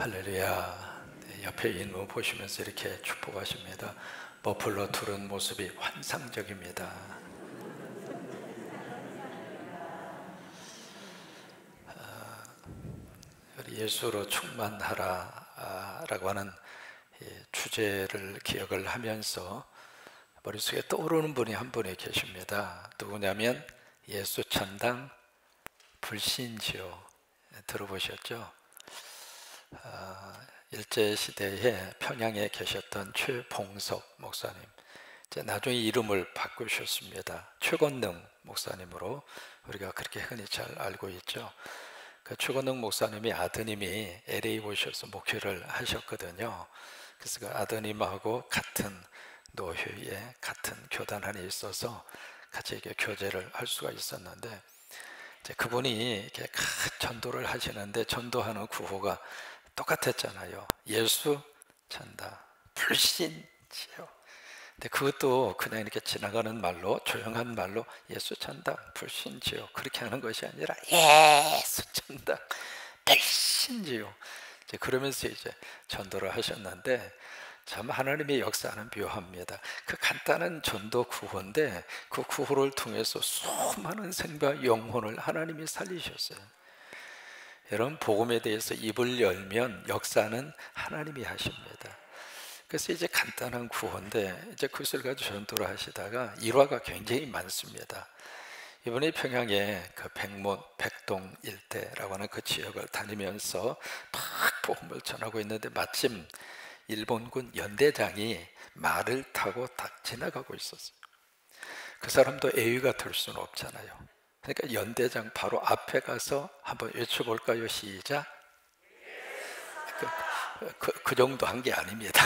할렐루야. 네, 옆에 있는 분 보시면서 이렇게 축복하십니다. 머플러 두른 모습이 환상적입니다. 예수로 충만하라 라고 하는 주제를 기억을 하면서 머릿속에 떠오르는 분이 한 분이 계십니다. 누구냐면 예수 천당 불신지요. 들어보셨죠? 일제시대에 평양에 계셨던 최봉석 목사님, 이제 나중에 이름을 바꾸셨습니다. 최건능 목사님으로 우리가 그렇게 흔히 잘 알고 있죠. 그 최건능 목사님이 아드님이 LA 오셔서 목회를 하셨거든요. 그래서 그 아드님하고 같은 노회에 같은 교단 안에 있어서 같이 이렇게 교제를 할 수가 있었는데, 이제 그분이 이렇게 전도를 하시는데 전도하는 구호가 똑같았잖아요. 예수 천당 불신지요. 근데 그것도 그냥 이렇게 지나가는 말로, 조용한 말로 예수 천당 불신지요 그렇게 하는 것이 아니라 예수 천당 불신지요. 이제 그러면서 이제 전도를 하셨는데, 참 하나님의 역사는 묘합니다. 그 간단한 전도 구호인데 그 구호를 통해서 수많은 생과 영혼을 하나님이 살리셨어요. 여러분, 복음에 대해서 입을 열면 역사는 하나님이 하십니다. 그래서 이제 간단한 구호인데 이제 그것을 가지고 전도를 하시다가 일화가 굉장히 많습니다. 이번에 평양에 그 백문, 백동 일대라고 하는 그 지역을 다니면서 막 복음을 전하고 있는데 마침 일본군 연대장이 말을 타고 딱 지나가고 있었어요. 그 사람도 애위가 될 수는 없잖아요. 그러니까 연대장 바로 앞에 가서 한번 외쳐볼까요? 시작. 그 정도 한 게 아닙니다.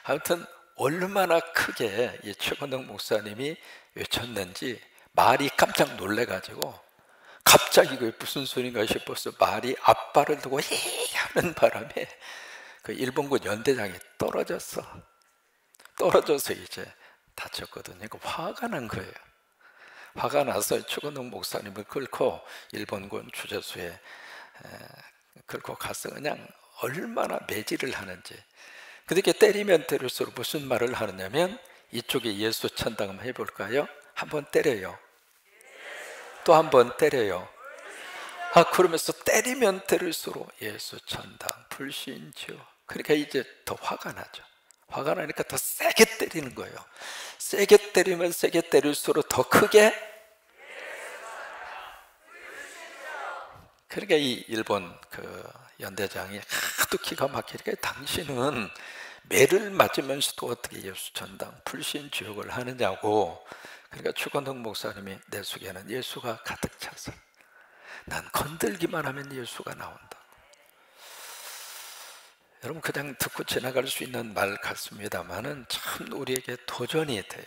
아무튼 얼마나 크게 이 최건능 목사님이 외쳤는지 말이 깜짝 놀래가지고 갑자기 그게 무슨 소리인가 싶어서 말이 앞발을 두고 히 하는 바람에 그 일본군 연대장이 떨어져서 이제 다쳤거든요. 그 화가 난 거예요. 화가 나서 최건능 목사님을 끌고 일본군 주재소에 끌고 가서 그냥 얼마나 매질을 하는지. 그렇게 때리면 때릴수록 무슨 말을 하느냐면, 이쪽에 예수 천당 한번 해볼까요? 한번 때려요. 또 한번 때려요. 그러면서 때리면 때릴수록 예수 천당 불신지요. 그러니까 이제 더 화가 나죠. 화가 나니까 더 세게 때리는 거예요. 세게 때리면 세게 때릴수록 더 크게. 그러니까 이 일본 그 연대장이 하도 기가 막히니까, 당신은 매를 맞으면서도 어떻게 예수 천당 불신지옥을 하느냐고. 그러니까 최건능 목사님이, 내 속에는 예수가 가득 차서 난 건들기만 하면 예수가 나온다. 여러분, 그냥 듣고 지나갈 수 있는 말 같습니다만은 참 우리에게 도전이 돼요.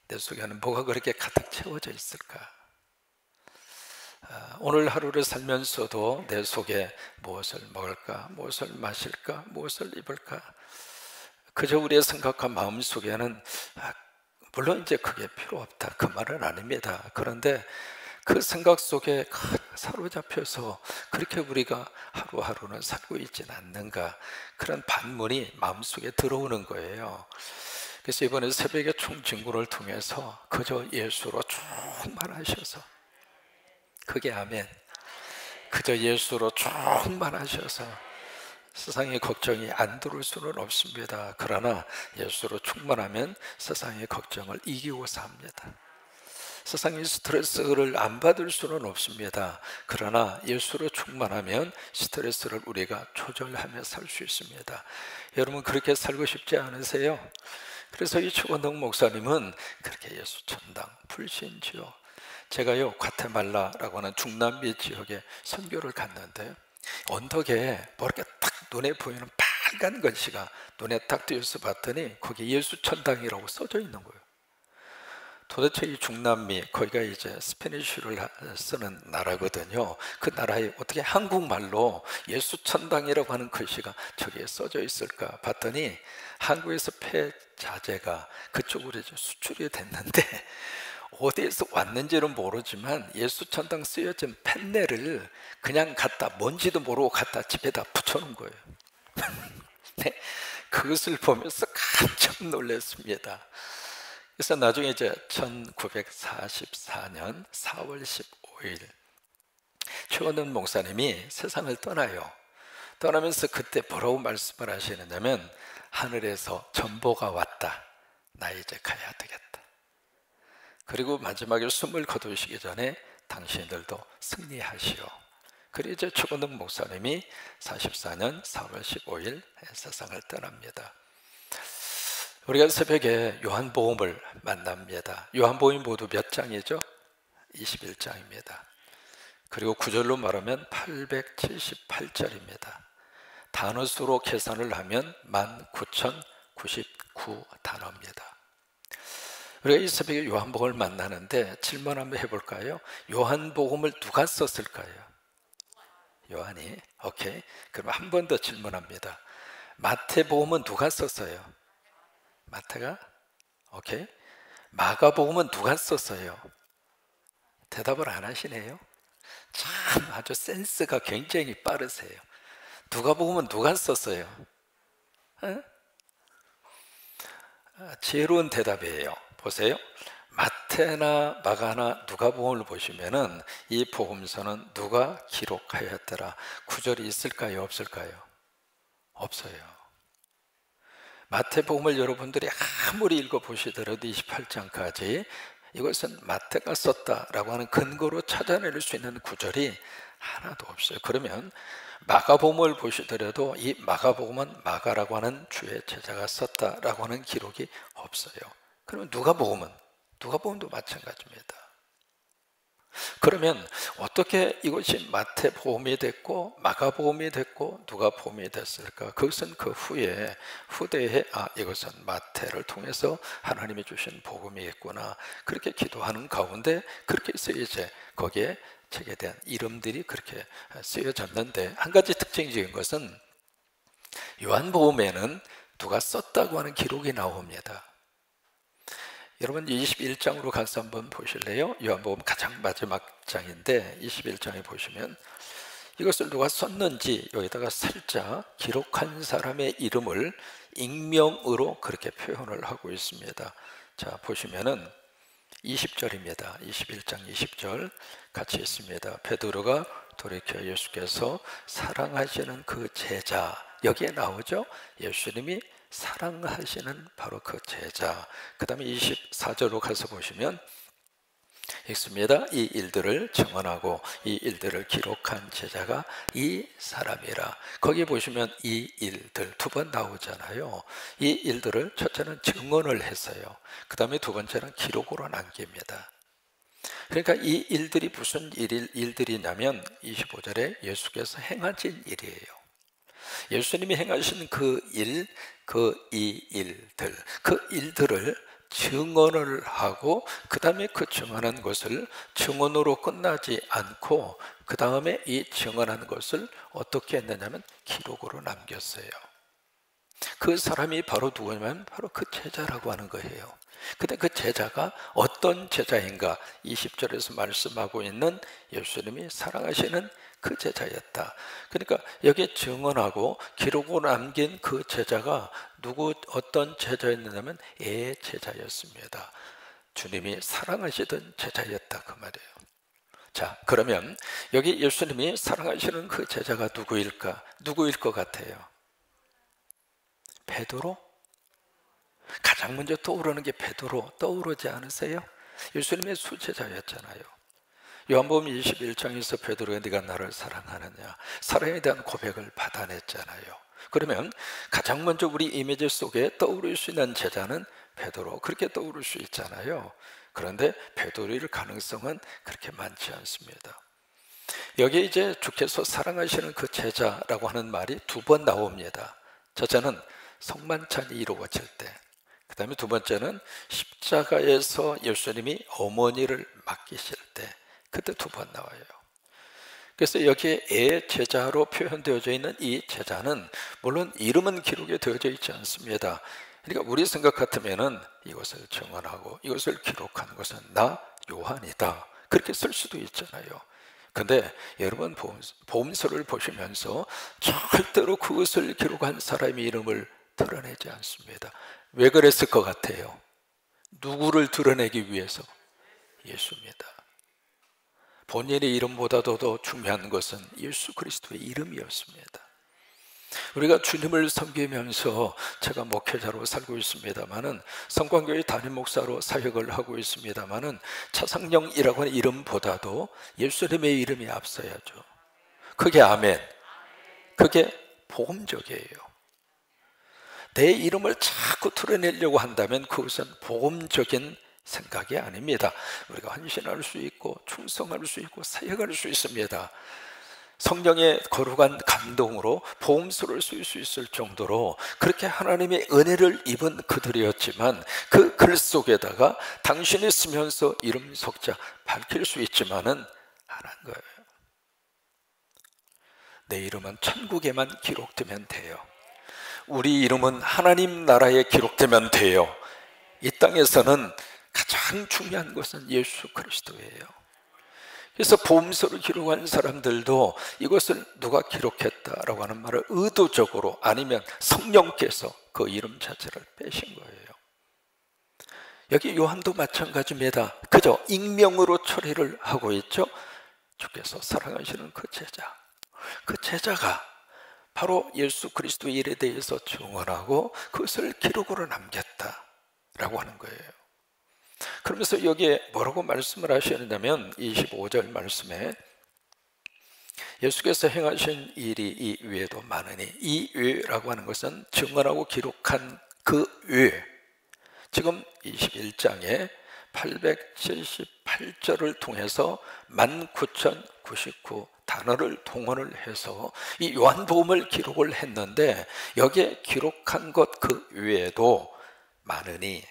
내 속에는 뭐가 그렇게 가득 채워져 있을까? 오늘 하루를 살면서도 내 속에 무엇을 먹을까, 무엇을 마실까, 무엇을 입을까, 그저 우리의 생각과 마음 속에는 물론 이제 그게 필요 없다, 그 말은 아닙니다. 그런데 그 생각 속에 사로잡혀서 그렇게 우리가 하루하루는 살고 있지는 않는가, 그런 반문이 마음속에 들어오는 거예요. 그래서 이번에 새벽에 총진구를 통해서 그저 예수로 충만하셔서, 그게 아멘. 그저 예수로 충만하셔서 세상의 걱정이 안 들어올 수는 없습니다. 그러나 예수로 충만하면 세상의 걱정을 이기고 삽니다. 세상의 스트레스를 안 받을 수는 없습니다. 그러나 예수로 충만하면 스트레스를 우리가 조절하며 살 수 있습니다. 여러분, 그렇게 살고 싶지 않으세요? 그래서 이 최건능 목사님은 그렇게 예수 천당 불신지요. 제가요, 과테말라라고 하는 중남미 지역에 선교를 갔는데 언덕에 뭐 이렇게 딱 눈에 보이는 빨간 글씨가 눈에 딱 띄어서 봤더니 거기 예수 천당이라고 써져 있는 거예요. 도대체 이 중남미, 거기가 이제 스페니쉬를 쓰는 나라거든요. 그 나라에 어떻게 한국말로 예수 천당이라고 하는 글씨가 저기에 써져 있을까 봤더니 한국에서 폐자재가 그쪽으로 이제 수출이 됐는데 어디에서 왔는지는 모르지만 예수 천당 쓰여진 펜넬을 그냥 갖다 뭔지도 모르고 갖다 집에다 붙여놓은 거예요. 네, 그것을 보면서 깜짝 놀랐습니다. 그래서 나중에 이제 1944년 4월 15일 최원은 목사님이 세상을 떠나요. 떠나면서 그때 뭐라고 말씀을 하시느냐면, 하늘에서 전보가 왔다. 나 이제 가야 되겠다. 그리고 마지막에 숨을 거두시기 전에 당신들도 승리하시오. 그리고 이제 최원은 목사님이 44년 4월 15일 세상을 떠납니다. 우리가 새벽에 요한복음을 만납니다. 요한복음이 모두 몇 장이죠? 21장입니다. 그리고 구절로 말하면 878절입니다. 단어 수로 계산을 하면 19,099 단어입니다. 우리가 이 새벽에 요한복음을 만나는데 질문 한번 해볼까요? 요한복음을 누가 썼을까요? 요한이. 오케이. 그럼 한 번 더 질문합니다. 마태복음은 누가 썼어요? 마태가? 오케이. 마가복음은 누가 썼어요? 대답을 안 하시네요. 참 아주 센스가 굉장히 빠르세요. 누가복음은 누가 썼어요? 지혜로운 대답이에요. 보세요. 마태나 마가나 누가복음을 보시면은 이 복음서는 누가 기록하였더라 구절이 있을까요? 없을까요? 없어요. 마태복음을 여러분들이 아무리 읽어보시더라도 28장까지 이것은 마태가 썼다라고 하는 근거로 찾아낼 수 있는 구절이 하나도 없어요. 그러면 마가복음을 보시더라도 이 마가복음은 마가라고 하는 주의 제자가 썼다라고 하는 기록이 없어요. 그러면 누가복음도 마찬가지입니다. 그러면 어떻게 이것이 마태복음이 됐고 마가복음이 됐고 누가복음이 됐을까? 그것은 그 후대에 이것은 마태를 통해서 하나님이 주신 복음이겠구나 그렇게 기도하는 가운데 그렇게 해서 이제 거기에 책에 대한 이름들이 그렇게 쓰여졌는데, 한 가지 특징적인 것은 요한복음에는 누가 썼다고 하는 기록이 나옵니다. 여러분 21장으로 가서 한번 보실래요? 요한복음 가장 마지막 장인데 21장에 보시면 이것을 누가 썼는지 여기다가 살짝 기록한 사람의 이름을 익명으로 그렇게 표현을 하고 있습니다. 자, 보시면은 20절입니다. 21장 20절 같이 있습니다. 베드로가 돌이켜 예수께서 사랑하시는 그 제자, 여기에 나오죠? 예수님이 사랑하시는 바로 그 제자. 그 다음에 24절로 가서 보시면 읽습니다. 이 일들을 증언하고 이 일들을 기록한 제자가 이 사람이라. 거기 보시면 이 일들 두 번 나오잖아요. 이 일들을 첫째는 증언을 했어요. 그 다음에 두 번째는 기록으로 남깁니다. 그러니까 이 일들이 무슨 일들이냐면 25절에 예수께서 행하신 일이에요. 예수님이 행하신 그 일들을 증언을 하고 그 다음에 그 증언한 것을 증언으로 끝나지 않고 그 다음에 이 증언한 것을 어떻게 했느냐면 기록으로 남겼어요. 그 사람이 바로 누구냐면 바로 그 제자라고 하는 거예요. 근데 그 제자가 어떤 제자인가? 20절에서 말씀하고 있는 예수님이 사랑하시는 그 제자였다. 그러니까 여기에 증언하고 기록으로 남긴 그 제자가 어떤 제자였느냐면 제자였습니다. 주님이 사랑하시던 제자였다 그 말이에요. 자, 그러면 여기 예수님이 사랑하시는 그 제자가 누구일까? 누구일 것 같아요? 베드로? 가장 먼저 떠오르는 게 베드로 떠오르지 않으세요? 예수님의 수제자였잖아요. 요한복음 21장에서 베드로가 네가 나를 사랑하느냐, 사랑에 대한 고백을 받아냈잖아요. 그러면 가장 먼저 우리 이미지 속에 떠오를 수 있는 제자는 베드로, 그렇게 떠오를 수 있잖아요. 그런데 베드로일 가능성은 그렇게 많지 않습니다. 여기에 이제 주께서 사랑하시는 그 제자라고 하는 말이 두 번 나옵니다. 첫째는 성만찬이 이루어질 때, 그 다음에 두 번째는 십자가에서 예수님이 어머니를 맡기실 때, 그때 두 번 나와요. 그래서 여기에 제자로 표현되어져 있는 이 제자는 물론 이름은 기록에 되어져 있지 않습니다. 그러니까 우리 생각 같으면은 이것을 정언하고 이것을 기록한 것은 나 요한이다, 그렇게 쓸 수도 있잖아요. 근데 여러분 보험서를 보시면서 절대로 그것을 기록한 사람의 이름을 드러내지 않습니다. 왜 그랬을 것 같아요? 누구를 드러내기 위해서? 예수입니다. 본인의 이름보다도 더 중요한 것은 예수 그리스도의 이름이었습니다. 우리가 주님을 섬기면서, 제가 목회자로 살고 있습니다마는, 성광교회 담임 목사로 사역을 하고 있습니다마는, 차상령이라고 하는 이름보다도 예수님의 이름이 앞서야죠. 그게 아멘, 그게 복음적이에요. 내 이름을 자꾸 드러내려고 한다면 그것은 복음적인 생각이 아닙니다. 우리가 헌신할 수 있고 충성할 수 있고 사역할 수 있습니다. 성령의 거룩한 감동으로 복음서를 쓸 수 있을 정도로 그렇게 하나님의 은혜를 입은 그들이었지만, 그 글 속에다가 당신이 쓰면서 이름 석자 밝힐 수 있지만은 안 한 거예요. 내 이름은 천국에만 기록되면 돼요. 우리 이름은 하나님 나라에 기록되면 돼요. 이 땅에서는 가장 중요한 것은 예수 그리스도예요. 그래서 보험서를 기록한 사람들도 이것을 누가 기록했다라고 하는 말을 의도적으로, 아니면 성령께서 그 이름 자체를 빼신 거예요. 여기 요한도 마찬가지입니다. 그저 익명으로 처리를 하고 있죠. 주께서 사랑하시는 그 제자가 바로 예수 그리스도의 일에 대해서 증언하고 그것을 기록으로 남겼다라고 하는 거예요. 그러면서 여기에 뭐라고 말씀을 하시느냐면 25절 말씀에 예수께서 행하신 일이 이 외에도 많으니, 이 외라고 하는 것은 증언하고 기록한 그 외, 지금 21장에 878절을 통해서 19,099 단어를 동원을 해서 이 요한복음을 기록을 했는데, 여기에 기록한 것 그 외에도 많으니,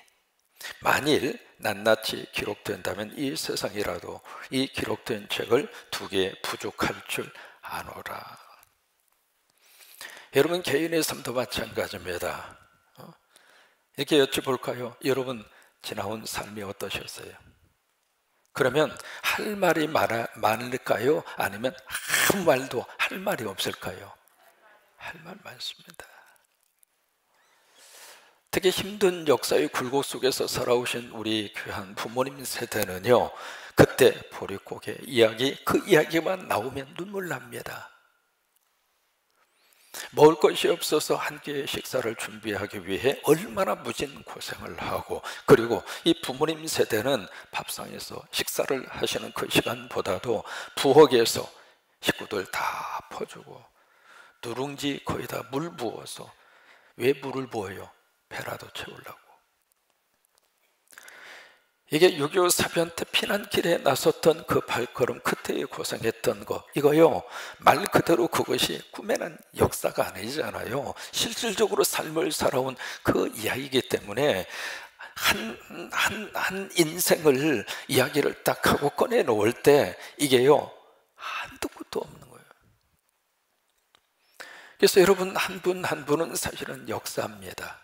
만일 낱낱이 기록된다면 이 세상이라도 이 기록된 책을 2개 부족할 줄 아노라. 여러분 개인의 삶도 마찬가지입니다. 이렇게 여쭤볼까요? 여러분 지나온 삶이 어떠셨어요? 그러면 할 말이 많을까요? 아니면 아무 말도 할 말이 없을까요? 할 말 많습니다. 되게 힘든 역사의 굴곡 속에서 살아오신 우리 귀한 부모님 세대는요, 그때 보릿고개 이야기, 그 이야기만 나오면 눈물 납니다. 먹을 것이 없어서 한 끼의 식사를 준비하기 위해 얼마나 무진 고생을 하고, 그리고 이 부모님 세대는 밥상에서 식사를 하시는 그 시간보다도 부엌에서 식구들 다 퍼주고 누룽지 거의 다 물 부어서, 왜 물을 부어요? 배라도 채우려고. 이게 6.25 사변 때 피난길에 나섰던 그 발걸음, 그때에 고생했던 거, 이거요 말 그대로 그것이 꿈에 난 역사가 아니잖아요. 실질적으로 삶을 살아온 그 이야기이기 때문에 한 인생을 이야기를 딱 하고 꺼내놓을 때 이게요 한도 끝도 없는 거예요. 그래서 여러분 한 분 한 분은 사실은 역사입니다.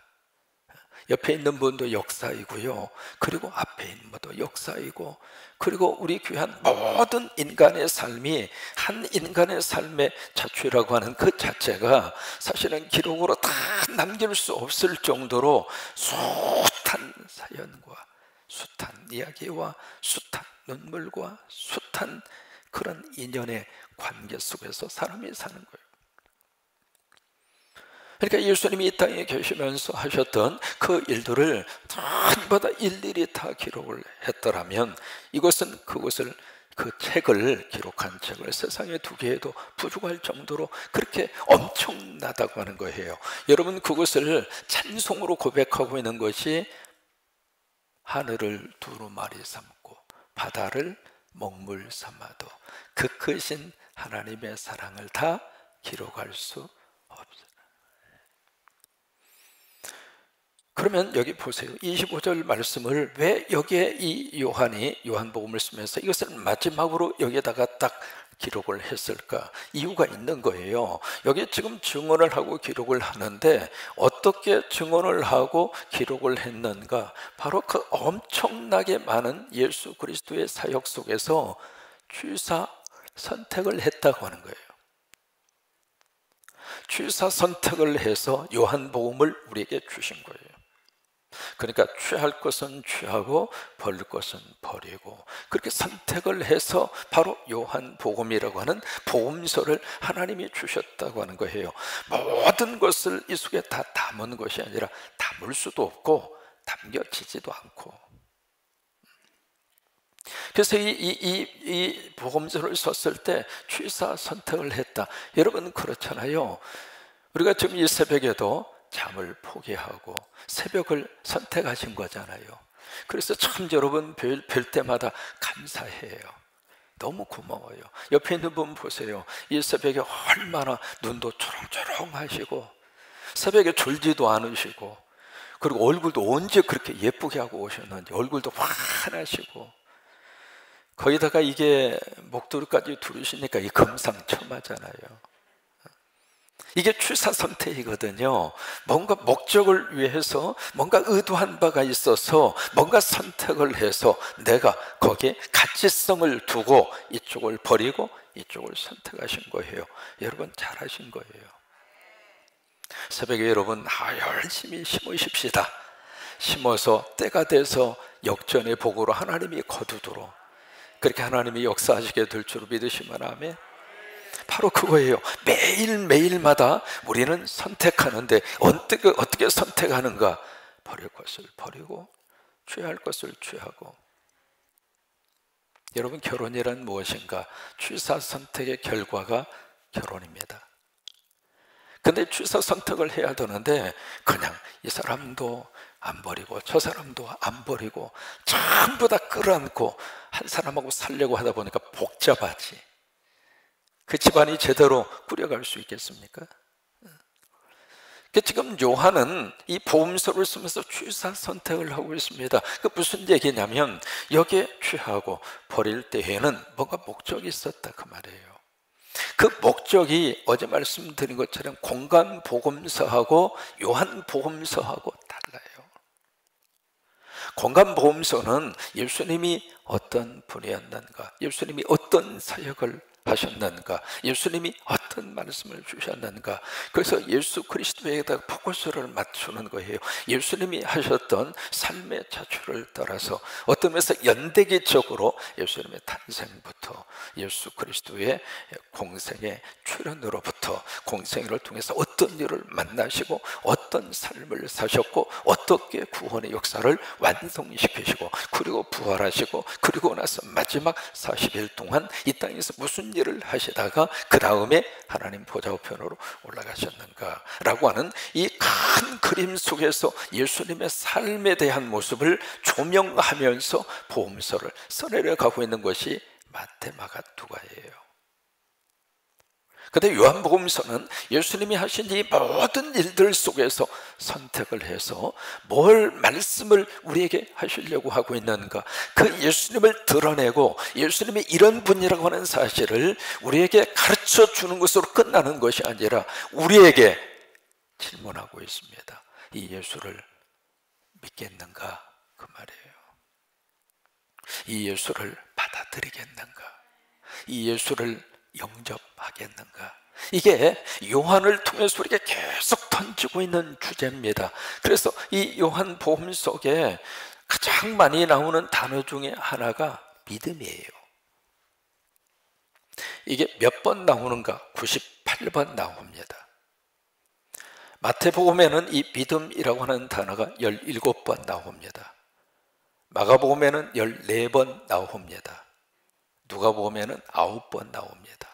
옆에 있는 분도 역사이고요, 그리고 앞에 있는 분도 역사이고, 그리고 우리 귀한 모든 인간의 삶이 한 인간의 삶의 자취라고 하는 그 자체가 사실은 기록으로 다 남길 수 없을 정도로 숱한 사연과 숱한 이야기와 숱한 눈물과 숱한 그런 인연의 관계 속에서 사람이 사는 거예요. 그러니까 예수님이 이 땅에 계시면서 하셨던 그 일들을 전부 다 일일이 다 기록을 했더라면, 이것은 그것을, 그 책을, 기록한 책을 세상에 두기에도 부족할 정도로 그렇게 엄청나다고 하는 거예요. 여러분 그것을 찬송으로 고백하고 있는 것이 하늘을 두루마리 삼고 바다를 먹물 삼아도 그 크신 하나님의 사랑을 다 기록할 수 없어요. 그러면 여기 보세요. 25절 말씀을 왜 여기에 이 요한이 요한복음을 쓰면서 이것을 마지막으로 여기에다가 딱 기록을 했을까? 이유가 있는 거예요. 여기 지금 증언을 하고 기록을 하는데 어떻게 증언을 하고 기록을 했는가? 바로 그 엄청나게 많은 예수 그리스도의 사역 속에서 취사 선택을 했다고 하는 거예요. 취사 선택을 해서 요한복음을 우리에게 주신 거예요. 그러니까 취할 것은 취하고 버릴 것은 버리고, 그렇게 선택을 해서 바로 요한복음이라고 하는 복음서를 하나님이 주셨다고 하는 거예요. 모든 것을 이 속에 다 담은 것이 아니라 담을 수도 없고 담겨지지도 않고, 그래서 이 복음서를 썼을 때 취사 선택을 했다. 여러분 그렇잖아요. 우리가 지금 이 새벽에도 잠을 포기하고 새벽을 선택하신 거잖아요. 그래서 참 여러분 뵐 때마다 감사해요. 너무 고마워요. 옆에 있는 분 보세요. 이 새벽에 얼마나 눈도 초롱초롱하시고 새벽에 졸지도 않으시고, 그리고 얼굴도 언제 그렇게 예쁘게 하고 오셨는지 얼굴도 환하시고, 거기다가 이게 목도리까지 두르시니까 이 금상첨화잖아요. 이게 취사 선택이거든요. 뭔가 목적을 위해서 뭔가 의도한 바가 있어서 뭔가 선택을 해서 내가 거기에 가치성을 두고 이쪽을 버리고 이쪽을 선택하신 거예요. 여러분 잘하신 거예요. 새벽에 여러분 열심히 심으십시다. 심어서 때가 돼서 역전의 복으로 하나님이 거두도록 그렇게 하나님이 역사하시게 될 줄 믿으시면 아멘. 바로 그거예요. 매일매일마다 우리는 선택하는데 어떻게 선택하는가? 버릴 것을 버리고 취할 것을 취하고. 여러분 결혼이란 무엇인가? 취사 선택의 결과가 결혼입니다. 근데 취사 선택을 해야 되는데 그냥 이 사람도 안 버리고 저 사람도 안 버리고 전부 다 끌어안고 한 사람하고 살려고 하다 보니까 복잡하지. 그 집안이 제대로 꾸려갈 수 있겠습니까? 지금 요한은 이 복음서를 쓰면서 취사 선택을 하고 있습니다. 그 무슨 얘기냐면 여기에 취하고 버릴 때에는 뭔가 목적이 있었다 그 말이에요. 그 목적이 어제 말씀드린 것처럼 공간 복음서하고 요한 복음서하고 달라요. 공간 복음서는 예수님이 어떤 분이었는가, 예수님이 어떤 사역을 하셨는가, 예수님이 어떤 말씀을 주셨는가, 그래서 예수 그리스도에다 포커스를 맞추는 거예요. 예수님이 하셨던 삶의 자취를 따라서 어떤 면에서 연대기적으로 예수님의 탄생부터 예수 그리스도의 공생의 출현으로부터 공생을 통해서 어떤 일을 만나시고 어떤 삶을 사셨고 어떻게 구원의 역사를 완성시키시고 그리고 부활하시고 그리고 나서 마지막 40일 동안 이 땅에서 무슨 일을 하시다가 그 다음에 하나님 보좌우편으로 올라가셨는가 라고 하는 이 큰 그림 속에서 예수님의 삶에 대한 모습을 조명하면서 복음서를 써내려 가고 있는 것이 마태, 마가, 누가예요. 그런데 요한복음서는 예수님이 하신 이 모든 일들 속에서 선택을 해서 뭘 말씀을 우리에게 하시려고 하고 있는가, 그 예수님을 드러내고 예수님이 이런 분이라고 하는 사실을 우리에게 가르쳐 주는 것으로 끝나는 것이 아니라 우리에게 질문하고 있습니다. 이 예수를 믿겠는가 그 말이에요. 이 예수를 받아들이겠는가, 이 예수를 영접하겠는가. 이게 요한을 통해서 우리에게 계속 던지고 있는 주제입니다. 그래서 이 요한 복음 속에 가장 많이 나오는 단어 중에 하나가 믿음이에요. 이게 몇 번 나오는가? 98번 나옵니다. 마태복음에는 이 믿음이라고 하는 단어가 17번 나옵니다. 마가복음에는 14번 나옵니다. 누가복음에는 9번 나옵니다.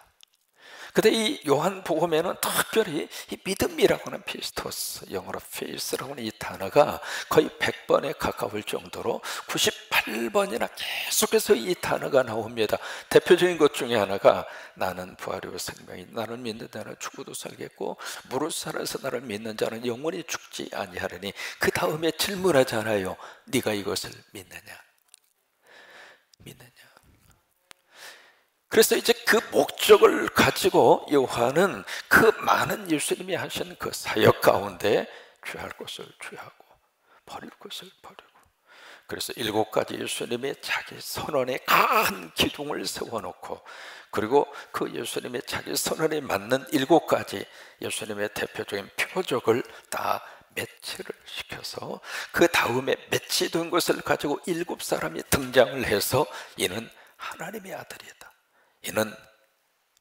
근데 이 요한복음에는 특별히 이 믿음이라고 하는 피스토스, 영어로 faith라고 하는 이 단어가 거의 100번에 가까울 정도로 98 8번이나 계속해서 이 단어가 나옵니다. 대표적인 것 중에 하나가 나는 부활이고 생명이 나를 믿는 자는 죽어도 살겠고 무릇 살아서 나를 믿는 자는 영원히 죽지 아니하리니 그 다음에 질문하잖아요. 네가 이것을 믿느냐? 믿느냐? 그래서 이제 그 목적을 가지고 요한은 그 많은 예수님이 하신 그 사역 가운데 취할 것을 취하고 버릴 것을 버리고, 그래서 7가지 예수님의 자기 선언에 강한 기둥을 세워놓고, 그리고 그 예수님의 자기 선언에 맞는 7가지 예수님의 대표적인 표적을 다 매치를 시켜서 그 다음에 매치된 것을 가지고 7사람이 등장을 해서 이는 하나님의 아들이다, 이는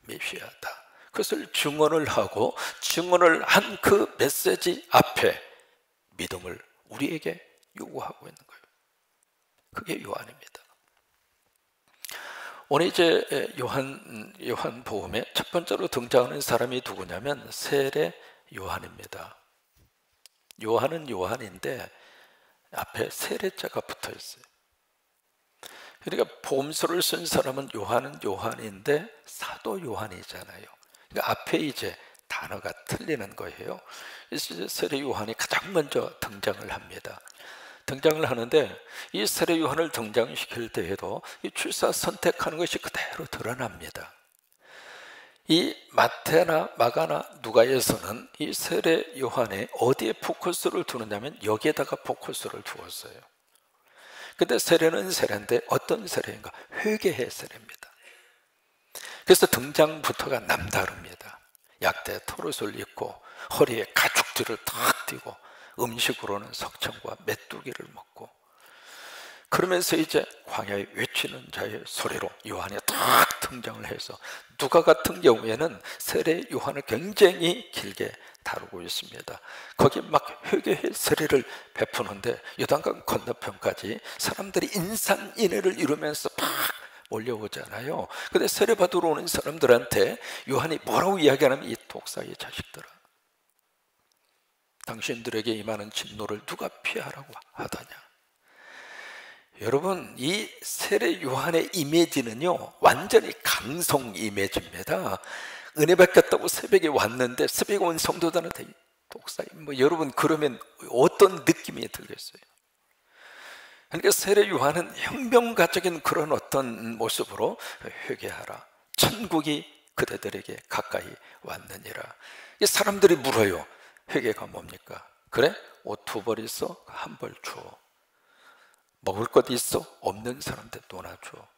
메시아다, 그것을 증언을 하고 증언을 한 그 메시지 앞에 믿음을 우리에게 요구하고 있는 거예요. 그게 요한입니다. 오늘 이제 요한복음에 첫 번째로 등장하는 사람이 누구냐면 세례 요한입니다. 요한은 요한인데 앞에 세례자가 붙어 있어요. 그러니까 복음서를 쓴 사람은 요한은 요한인데 사도 요한이잖아요. 그러니까 앞에 이제 단어가 틀리는 거예요. 그래서 세례 요한이 가장 먼저 등장을 합니다. 등장을 하는데 이 세례 요한을 등장시킬 때에도 이 출사 선택하는 것이 그대로 드러납니다. 이 마태나 마가나 누가에서는 이 세례 요한에 어디에 포커스를 두느냐면 여기에다가 포커스를 두었어요. 근데 세례는 세례인데 어떤 세례인가? 회개의 세례입니다. 그래서 등장부터가 남다릅니다. 약대 털옷을 입고 허리에 가죽들을 탁 띠고 음식으로는 석청과 메뚜기를 먹고, 그러면서 이제 광야에 외치는 자의 소리로 요한이 딱 등장을 해서 누가 같은 경우에는 세례 요한을 굉장히 길게 다루고 있습니다. 거기 막 회개의 세례를 베푸는데 요단강 건너편까지 사람들이 인산인해를 이루면서 팍 몰려오잖아요. 근데 세례 받으러 오는 사람들한테 요한이 뭐라고 이야기하냐면 이 독사의 자식들아, 당신들에게 임하는 진노를 누가 피하라고 하더냐. 여러분, 이 세례 요한의 이미지는요 완전히 강성 이미지입니다. 은혜 받겠다고 새벽에 왔는데 새벽에 온 성도들한테 독사님 여러분 그러면 어떤 느낌이 들겠어요? 그러니까 세례 요한은 혁명가적인 그런 어떤 모습으로 회개하라, 천국이 그대들에게 가까이 왔느니라. 이 사람들이 물어요. 회개가 뭡니까? 그래? 옷 2벌 있어? 1벌 줘. 먹을 것 있어? 없는 사람한테 도나줘.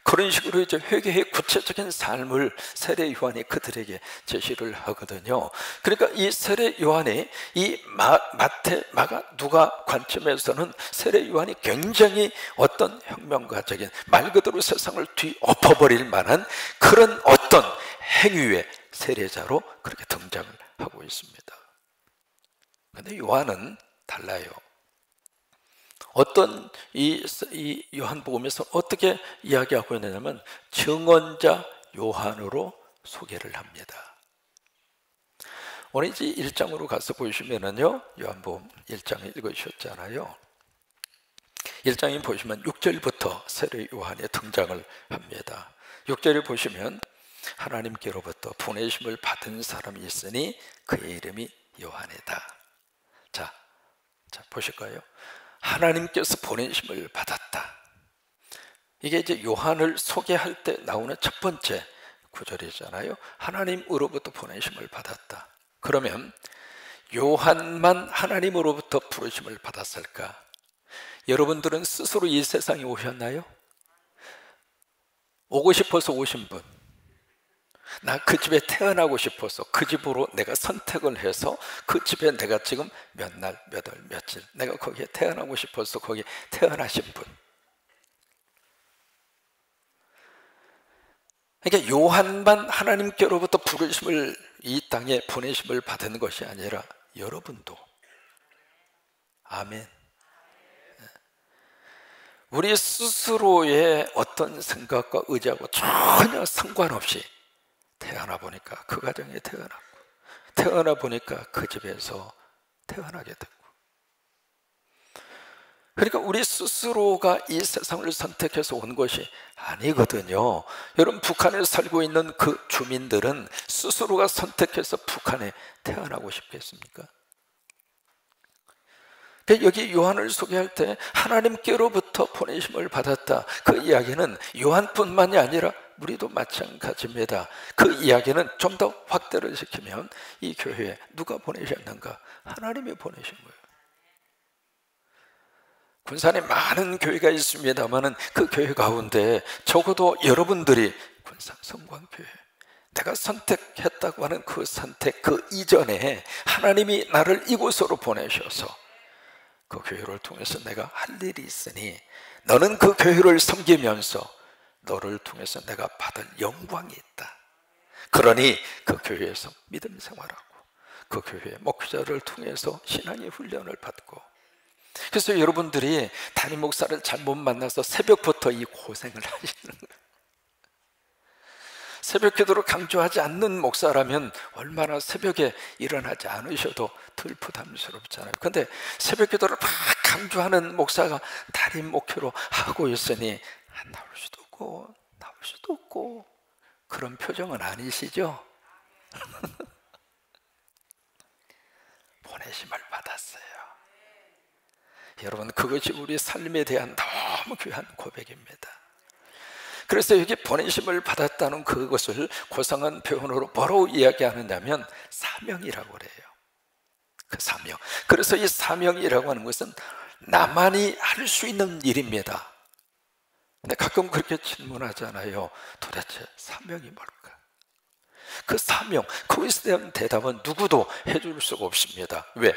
그런 식으로 이제 회개의 구체적인 삶을 세례 요한이 그들에게 제시를 하거든요. 그러니까 이 세례 요한이 이 마태, 마가, 누가 관점에서는 세례 요한이 굉장히 어떤 혁명가적인 말 그대로 세상을 뒤엎어버릴 만한 그런 어떤 행위의 세례자로 그렇게 등장을 하고 있습니다. 그런데 요한은 달라요. 어떤 이 요한복음에서 어떻게 이야기하고 있느냐면 증언자 요한으로 소개를 합니다. 오늘 이제 1장으로 가서 보시면은요, 요한복음 1장 읽으셨잖아요. 1장에 보시면 6절부터 세례 요한의 등장을 합니다. 6절에 보시면 하나님께로부터 보내심을 받은 사람이 있으니 그의 이름이 요한이다. 자 보실까요? 하나님께서 보내심을 받았다. 이게 이제 요한을 소개할 때 나오는 첫 번째 구절이잖아요. 하나님으로부터 보내심을 받았다. 그러면 요한만 하나님으로부터 부르심을 받았을까? 여러분들은 스스로 이 세상에 오셨나요? 오고 싶어서 오신 분, 나 그 집에 태어나고 싶어서 그 집으로 내가 선택을 해서 그 집에 내가 지금 몇 날, 몇 월, 며칠 내가 거기에 태어나고 싶어서 거기에 태어나신 분. 그러니까 요한만 하나님께로부터 부르심을 이 땅에 보내심을 받은 것이 아니라 여러분도. 아멘. 우리 스스로의 어떤 생각과 의지하고 전혀 상관없이 태어나 보니까 그 가정에 태어났고, 태어나 보니까 그 집에서 태어나게 됐고, 그러니까 우리 스스로가 이 세상을 선택해서 온 것이 아니거든요. 여러분, 북한에 살고 있는 그 주민들은 스스로가 선택해서 북한에 태어나고 싶겠습니까? 여기 요한을 소개할 때 하나님께로부터 보내심을 받았다, 그 이야기는 요한뿐만이 아니라 우리도 마찬가지입니다. 그 이야기는 좀 더 확대를 시키면 이 교회에 누가 보내셨는가? 하나님이 보내신 거예요. 군산에 많은 교회가 있습니다만 그 교회 가운데 적어도 여러분들이 군산 성광교회, 내가 선택했다고 하는 그 선택 그 이전에 하나님이 나를 이곳으로 보내셔서 그 교회를 통해서 내가 할 일이 있으니 너는 그 교회를 섬기면서 너를 통해서 내가 받을 영광이 있다. 그러니 그 교회에서 믿음 생활하고 그 교회의 목회자를 통해서 신앙의 훈련을 받고, 그래서 여러분들이 담임 목사를 잘못 만나서 새벽부터 이 고생을 하시는 거예요. 새벽 기도를 강조하지 않는 목사라면 얼마나 새벽에 일어나지 않으셔도 덜 부담스럽잖아요. 근데 새벽 기도를 막 강조하는 목사가 담임 목회로 하고 있으니 나올 수도 없고 나올 수도 없고 그런 표정은 아니시죠? 보내심을 받았어요. 여러분, 그것이 우리 삶에 대한 너무 귀한 고백입니다. 그래서 여기 보내심을 받았다는 그것을 고상한 표현으로 뭐로 이야기하느냐면 사명이라고 그래요. 그 사명. 그래서 이 사명이라고 하는 것은 나만이 할 수 있는 일입니다. 근데 가끔 그렇게 질문하잖아요. 도대체 사명이 뭘까? 그 사명, 그것에 대한 대답은 누구도 해줄 수가 없습니다. 왜?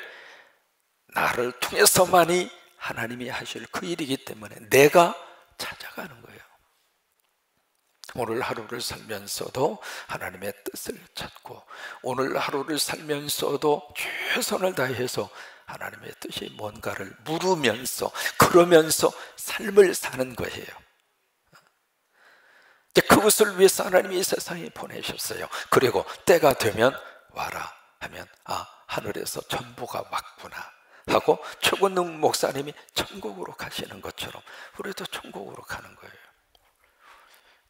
나를 통해서만이 하나님이 하실 그 일이기 때문에 내가 찾아가는 거예요. 오늘 하루를 살면서도 하나님의 뜻을 찾고, 오늘 하루를 살면서도 최선을 다해서 하나님의 뜻이 뭔가를 물으면서, 그러면서 삶을 사는 거예요. 그것을 위해서 하나님이 이 세상에 보내셨어요. 그리고 때가 되면 와라 하면 하늘에서 전부가 왔구나 하고 최권능 목사님이 천국으로 가시는 것처럼 우리도 천국으로 가는 거예요.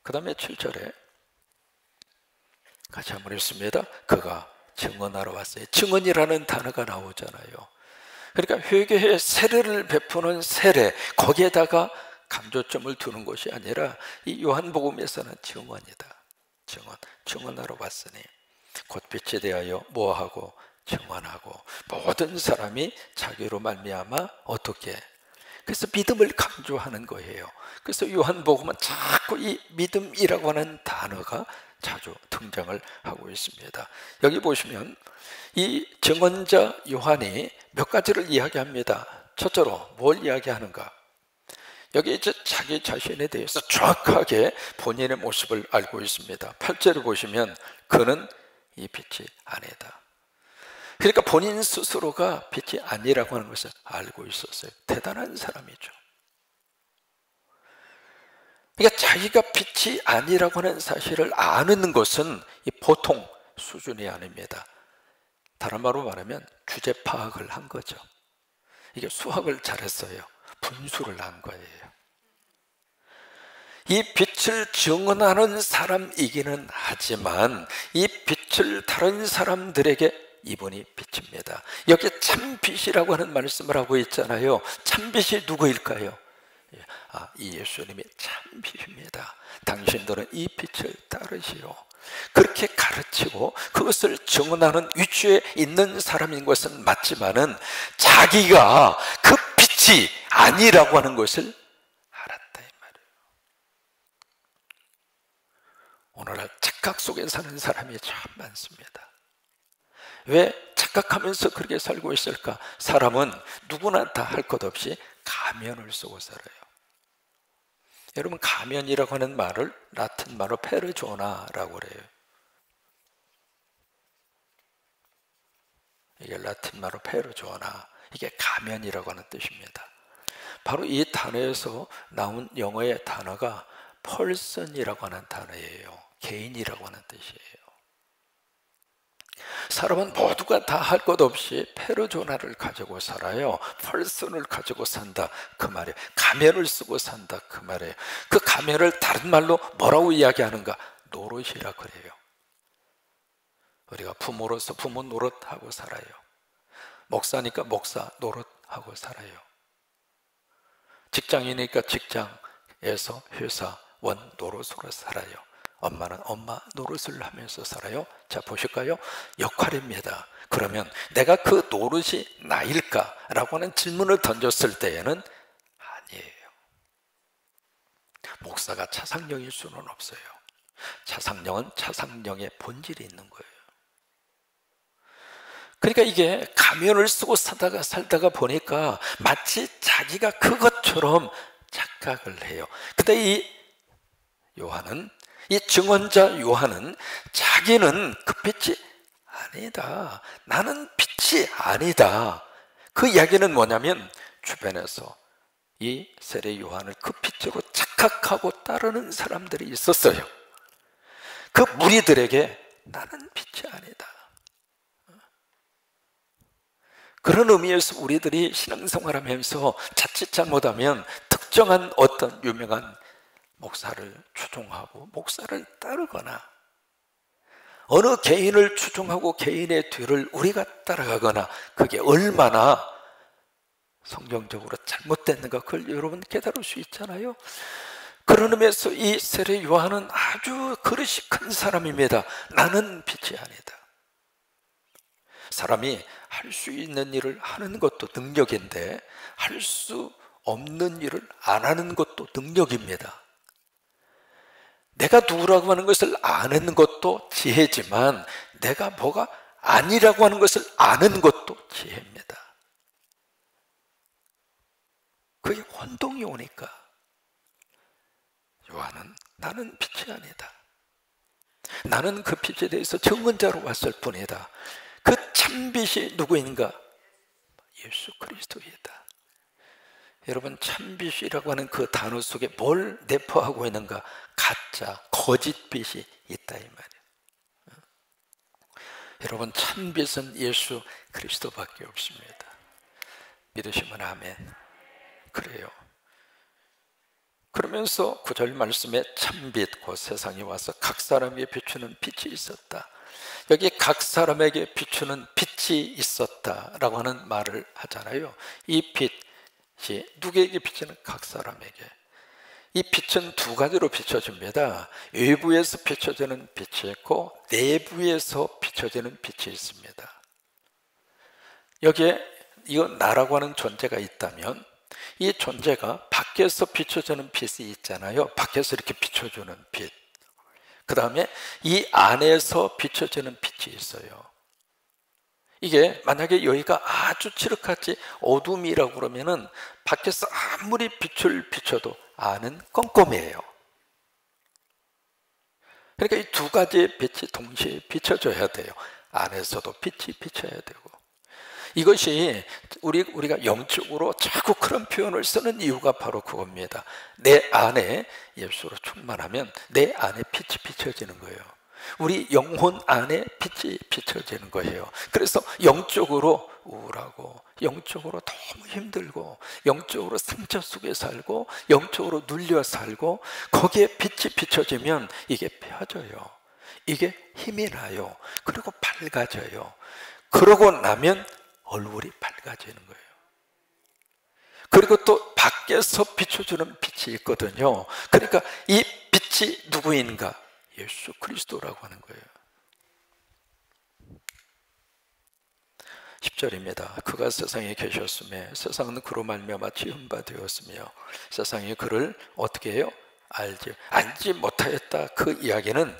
그 다음에 7절에 같이 한번 읽습니다. 그가 증언하러 왔어요. 증언이라는 단어가 나오잖아요. 그러니까 회개의 세례를 베푸는 세례, 거기에다가 강조점을 두는 것이 아니라 이 요한복음에서는 증언이다. 증언하러 왔으니 곧 빛에 대하여 뭐하고 증언하고, 모든 사람이 자기로 말미암아 어떻게, 그래서 믿음을 강조하는 거예요. 그래서 요한복음은 자꾸 이 믿음이라고 하는 단어가 자주 등장을 하고 있습니다. 여기 보시면 이 증언자 요한이 몇 가지를 이야기합니다. 첫째로 뭘 이야기하는가? 여기 이제 자기 자신에 대해서 정확하게 본인의 모습을 알고 있습니다. 8절을 보시면 그는 이 빛이 아니다. 그러니까 본인 스스로가 빛이 아니라고 하는 것을 알고 있었어요. 대단한 사람이죠. 그러니까 자기가 빛이 아니라고 하는 사실을 아는 것은 이 보통 수준이 아닙니다. 다른 말로 말하면 주제 파악을 한 거죠. 이게 수학을 잘했어요. 분수를 한 거예요. 이 빛을 증언하는 사람이기는 하지만 이 빛을 다른 사람들에게 이분이 빛입니다. 여기 참빛이라고 하는 말씀을 하고 있잖아요. 참빛이 누구일까요? 이 예수님이 참빛입니다. 당신들은 이 빛을 따르시오. 그렇게 가르치고 그것을 증언하는 위치에 있는 사람인 것은 맞지만은 자기가 그 빛이 아니라고 하는 것을 알았다 이 말이에요. 오늘날 착각 속에 사는 사람이 참 많습니다. 왜 착각하면서 그렇게 살고 있을까? 사람은 누구나 다 할 것 없이 가면을 쓰고 살아요. 여러분, 가면이라고 하는 말을 라틴 말로 페르조나라고 그래요. 이게 라틴 말로 페르조나, 이게 가면이라고 하는 뜻입니다. 바로 이 단어에서 나온 영어의 단어가 person이라고 하는 단어예요. 개인이라고 하는 뜻이에요. 사람은 모두가 다 할 것 없이 페르조나를 가지고 살아요. 펄슨을 가지고 산다 그 말이에요. 가면을 쓰고 산다 그 말이에요. 그 가면을 다른 말로 뭐라고 이야기하는가? 노릇이라 그래요. 우리가 부모로서 부모 노릇하고 살아요. 목사니까 목사 노릇하고 살아요. 직장이니까 직장에서 회사원 노릇으로 살아요. 엄마는 엄마 노릇을 하면서 살아요. 자, 보실까요? 역할입니다. 그러면 내가 그 노릇이 나일까? 라고 하는 질문을 던졌을 때에는 아니에요. 목사가 차상령일 수는 없어요. 차상령은 차상령의 본질이 있는 거예요. 그러니까 이게 가면을 쓰고 살다가 보니까 마치 자기가 그것처럼 착각을 해요. 근데 이 증언자 요한은 자기는 그 빛이 아니다. 나는 빛이 아니다. 그 이야기는 뭐냐면 주변에서 이 세례 요한을 그 빛으로 착각하고 따르는 사람들이 있었어요. 그 무리들에게 나는 빛이 아니다. 그런 의미에서 우리들이 신앙생활하면서 자칫 잘못하면 특정한 어떤 유명한 목사를 추종하고 목사를 따르거나 어느 개인을 추종하고 개인의 뒤를 우리가 따라가거나 그게 얼마나 성경적으로 잘못됐는가 그걸 여러분 깨달을 수 있잖아요. 그런 의미에서 이 세례 요한은 아주 그릇이 큰 사람입니다. 나는 빛이 아니다. 사람이 할 수 있는 일을 하는 것도 능력인데 할 수 없는 일을 안 하는 것도 능력입니다. 내가 누구라고 하는 것을 아는 것도 지혜지만 내가 뭐가 아니라고 하는 것을 아는 것도 지혜입니다. 그게 혼동이 오니까 요한은 나는 빛이 아니다. 나는 그 빛에 대해서 증언자로 왔을 뿐이다. 그 참빛이 누구인가? 예수 그리스도이다. 여러분, 참빛이라고 하는 그 단어 속에 뭘 내포하고 있는가? 가짜, 거짓빛이 있다 이 말이에요. 여러분, 참빛은 예수 그리스도밖에 없습니다. 믿으시면 아멘. 그래요. 그러면서 9절 말씀에 참빛, 그 세상에 와서 각 사람에게 비추는 빛이 있었다. 여기 각 사람에게 비추는 빛이 있었다라고 하는 말을 하잖아요. 이 빛이 누구에게 비추는? 각 사람에게. 이 빛은 두 가지로 비춰집니다. 외부에서 비춰지는 빛이 있고 내부에서 비춰지는 빛이 있습니다. 여기에 이거 나라고 하는 존재가 있다면 이 존재가 밖에서 비춰주는 빛이 있잖아요. 밖에서 이렇게 비춰주는 빛. 그 다음에 이 안에서 비춰지는 빛이 있어요. 이게 만약에 여기가 아주 칠흑같이 어둠이라고 그러면은 밖에서 아무리 빛을 비춰도 안은 껌껌해요. 그러니까 이 두 가지의 빛이 동시에 비춰져야 돼요. 안에서도 빛이 비춰야 되고. 이것이 우리가 영적으로 자꾸 그런 표현을 쓰는 이유가 바로 그겁니다. 내 안에 예수로 충만하면 내 안에 빛이 비춰지는 거예요. 우리 영혼 안에 빛이 비춰지는 거예요. 그래서 영적으로 우울하고 영적으로 너무 힘들고 영적으로 상처 속에 살고 영적으로 눌려 살고 거기에 빛이 비춰지면 이게 펴져요. 이게 힘이 나요. 그리고 밝아져요. 그러고 나면 얼굴이 밝아지는 거예요. 그리고 또 밖에서 비춰주는 빛이 있거든요. 그러니까 이 빛이 누구인가? 예수 그리스도라고 하는 거예요. 10절입니다. 그가 세상에 계셨음에 세상은 그로 말미암아 지은 바 되었으며 세상이 그를 어떻게 해요? 알지 못하였다. 그 이야기는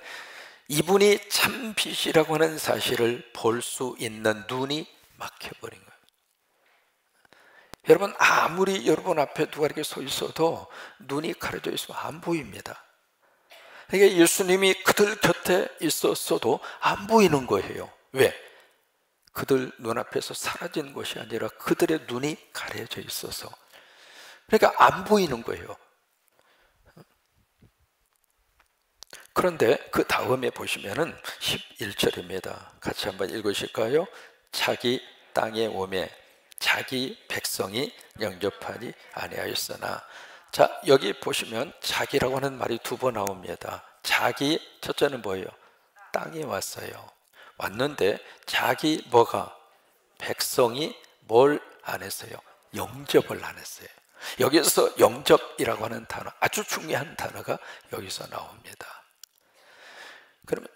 이분이 참 빛이라고 하는 사실을 볼 수 있는 눈이 막혀버린 거예요. 여러분, 아무리 여러분 앞에 누가 이렇게 서 있어도 눈이 가려져 있으면 안 보입니다. 그러니까 예수님이 그들 곁에 있었어도 안 보이는 거예요. 왜? 그들 눈앞에서 사라진 것이 아니라 그들의 눈이 가려져 있어서. 그러니까 안 보이는 거예요. 그런데 그 다음에 보시면은 11절입니다. 같이 한번 읽으실까요? 자기 땅에 오매 자기 백성이 영접하니 아니하였으나. 자, 여기 보시면 자기라고 하는 말이 두 번 나옵니다. 자기, 첫째는 뭐예요? 땅에 왔어요. 왔는데 자기 뭐가? 백성이 뭘 안 했어요? 영접을 안 했어요. 여기서 영접이라고 하는 단어, 아주 중요한 단어가 여기서 나옵니다. 그러면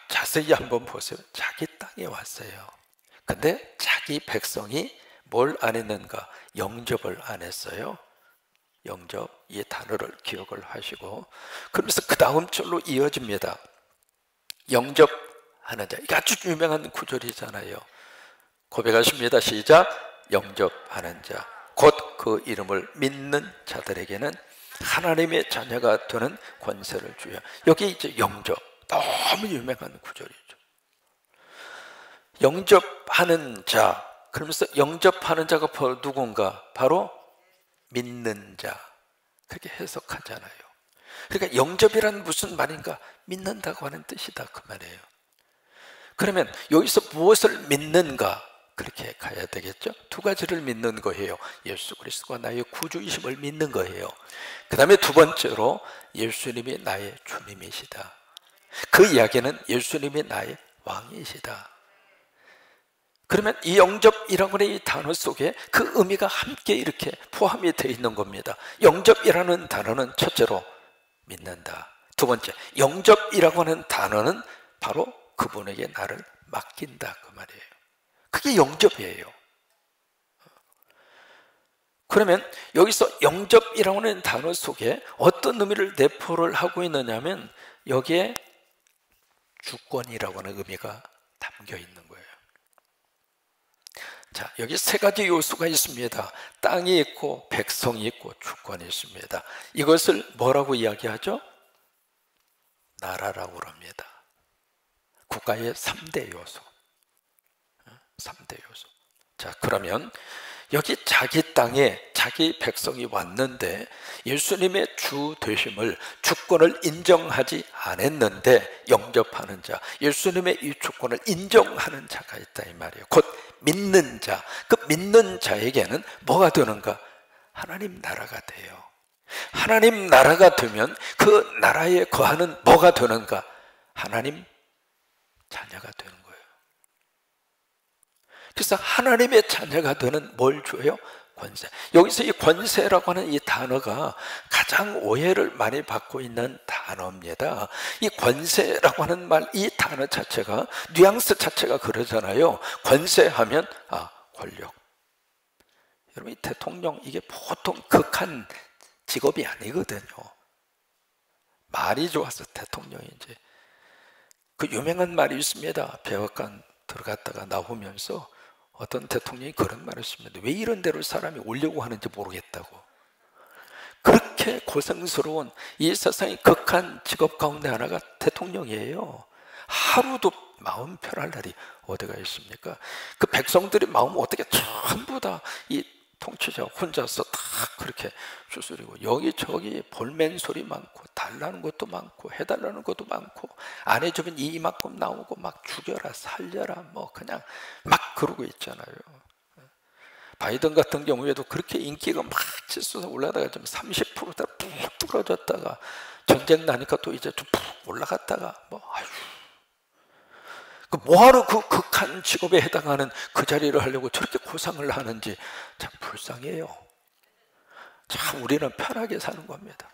자세히 한번 보세요. 자기 땅에 왔어요. 근데 자기 백성이 뭘 안 했는가? 영접을 안 했어요. 영접, 이 단어를 기억을 하시고, 그러면서 그 다음 절로 이어집니다. 영접하는 자, 이게 아주 유명한 구절이잖아요. 고백하십니다. 시작. 영접하는 자, 곧 그 이름을 믿는 자들에게는 하나님의 자녀가 되는 권세를 주여. 여기 이제 영접, 너무 유명한 구절이죠. 영접하는 자, 그러면서 영접하는 자가 누군가? 바로 믿는 자, 그렇게 해석하잖아요. 그러니까 영접이란 무슨 말인가? 믿는다고 하는 뜻이다, 그 말이에요. 그러면 여기서 무엇을 믿는가? 그렇게 가야 되겠죠. 두 가지를 믿는 거예요. 예수 그리스도가 나의 구주이심을 믿는 거예요. 그 다음에 두 번째로 예수님이 나의 주님이시다. 그 이야기는 예수님이 나의 왕이시다. 그러면 이 영접이라고 하는 이 단어 속에 그 의미가 함께 이렇게 포함이 되어 있는 겁니다. 영접이라는 단어는 첫째로 믿는다. 두 번째, 영접이라고 하는 단어는 바로 그분에게 나를 맡긴다, 그 말이에요. 그게 영접이에요. 그러면 여기서 영접이라고 하는 단어 속에 어떤 의미를 내포를 하고 있느냐면 여기에 주권이라고 하는 의미가 담겨 있는 거예요. 자, 여기 세 가지 요소가 있습니다. 땅이 있고 백성이 있고 주권이 있습니다. 이것을 뭐라고 이야기하죠? 나라라고 합니다. 국가의 3대 요소. 3대 요소. 자, 그러면 여기 자기 땅에 자기 백성이 왔는데 예수님의 주 되심을, 주권을 인정하지 않았는데 영접하는 자, 예수님의 이 주권을 인정하는 자가 있다, 이 말이에요. 곧 믿는 자. 그 믿는 자에게는 뭐가 되는가? 하나님 나라가 돼요. 하나님 나라가 되면 그 나라에 거하는 뭐가 되는가? 하나님 자녀가 되는 거예요. 그래서 하나님의 자녀가 되는 뭘 줘요? 권세. 여기서 이 권세라고 하는 이 단어가 가장 오해를 많이 받고 있는 단어입니다. 이 권세라고 하는 말, 이 단어 자체가, 뉘앙스 자체가 그러잖아요. 권세하면 권력. 여러분, 이 대통령, 이게 보통 극한 직업이 아니거든요. 말이 좋아서 대통령이지. 그 유명한 말이 있습니다. 백악관 들어갔다가 나오면서 어떤 대통령이 그런 말을 했습니다. 왜 이런 데로 사람이 오려고 하는지 모르겠다고. 그렇게 고생스러운 이 세상의 극한 직업 가운데 하나가 대통령이에요. 하루도 마음 편할 날이 어디가 있습니까? 그 백성들의 마음은 어떻게 전부 다 이 통치자 혼자서 다 그렇게 추스리고, 여기저기 볼멘 소리 많고 달라는 것도 많고 해달라는 것도 많고, 안 해주면 이만큼 나오고 막 죽여라 살려라 뭐 그냥 막 그러고 있잖아요. 바이든 같은 경우에도 그렇게 인기가 막 치솟아 올라다가 좀 30%다 푹 떨어졌다가 전쟁 나니까 또 이제 좀 푹 올라갔다가 뭐하러 그 극한 직업에 해당하는 그 자리를 하려고 저렇게 고상을 하는지 참 불쌍해요. 참 우리는 편하게 사는 겁니다.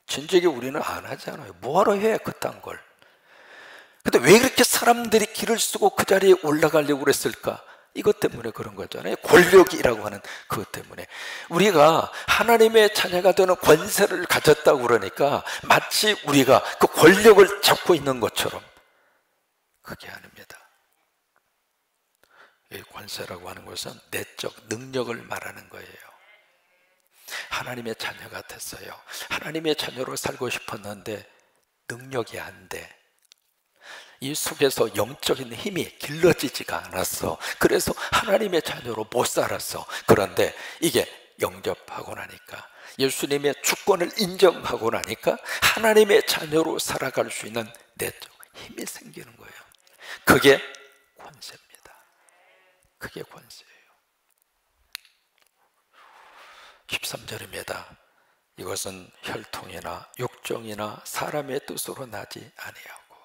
진즉에 우리는 안 하잖아요. 뭐하러 해 그딴 걸. 근데 왜 그렇게 사람들이 길을 쓰고 그 자리에 올라가려고 그랬을까? 이것 때문에 그런 거잖아요. 권력이라고 하는 그것 때문에. 우리가 하나님의 자녀가 되는 권세를 가졌다고 그러니까 마치 우리가 그 권력을 잡고 있는 것처럼, 그게 아닙니다. 이 권세라고 하는 것은 내적 능력을 말하는 거예요. 하나님의 자녀가 됐어요. 하나님의 자녀로 살고 싶었는데 능력이 안 돼. 이 속에서 영적인 힘이 길러지지가 않았어. 그래서 하나님의 자녀로 못 살았어. 그런데 이게 영접하고 나니까 예수님의 주권을 인정하고 나니까 하나님의 자녀로 살아갈 수 있는 내적 힘이 생기는 거예요. 그게 권세입니다. 그게 권세예요. 13절입니다. 이것은 혈통이나 육정이나 사람의 뜻으로 나지 아니하고.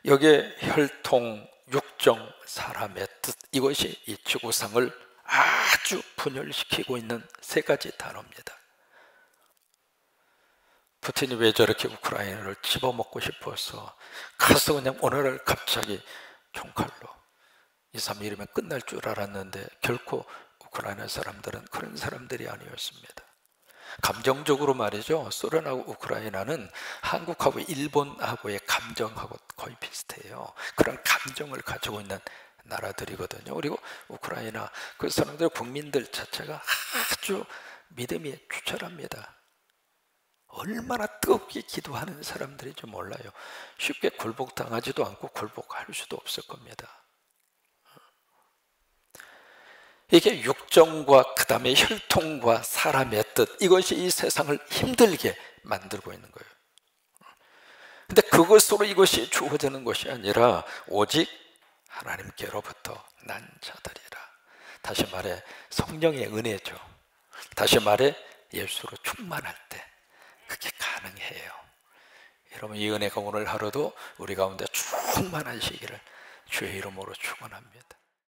여기에 혈통, 육정, 사람의 뜻, 이것이 이 지구상을 아주 분열시키고 있는 세 가지 단어입니다. 푸틴이 왜 저렇게 우크라이나를 집어먹고 싶어서 가서 그냥 오늘날 갑자기 총칼로 2, 3일이면 끝날 줄 알았는데 결코 우크라이나 사람들은 그런 사람들이 아니었습니다. 감정적으로 말이죠. 소련하고 우크라이나는 한국하고 일본하고의 감정하고 거의 비슷해요. 그런 감정을 가지고 있는 나라들이거든요. 그리고 우크라이나 그 사람들 국민들 자체가 아주 믿음이 투철합니다. 얼마나 뜨겁게 기도하는 사람들인지 몰라요. 쉽게 굴복당하지도 않고 굴복할 수도 없을 겁니다. 이게 육정과 그 다음에 혈통과 사람의 뜻, 이것이 이 세상을 힘들게 만들고 있는 거예요. 근데 그것으로 이것이 주어지는 것이 아니라 오직 하나님께로부터 난 자들이라. 다시 말해 성령의 은혜죠. 다시 말해 예수로 충만할 때 그게 가능해요. 여러분, 이 은혜가 오늘 하루도 우리 가운데 충만하시기를 주의 이름으로 축원합니다.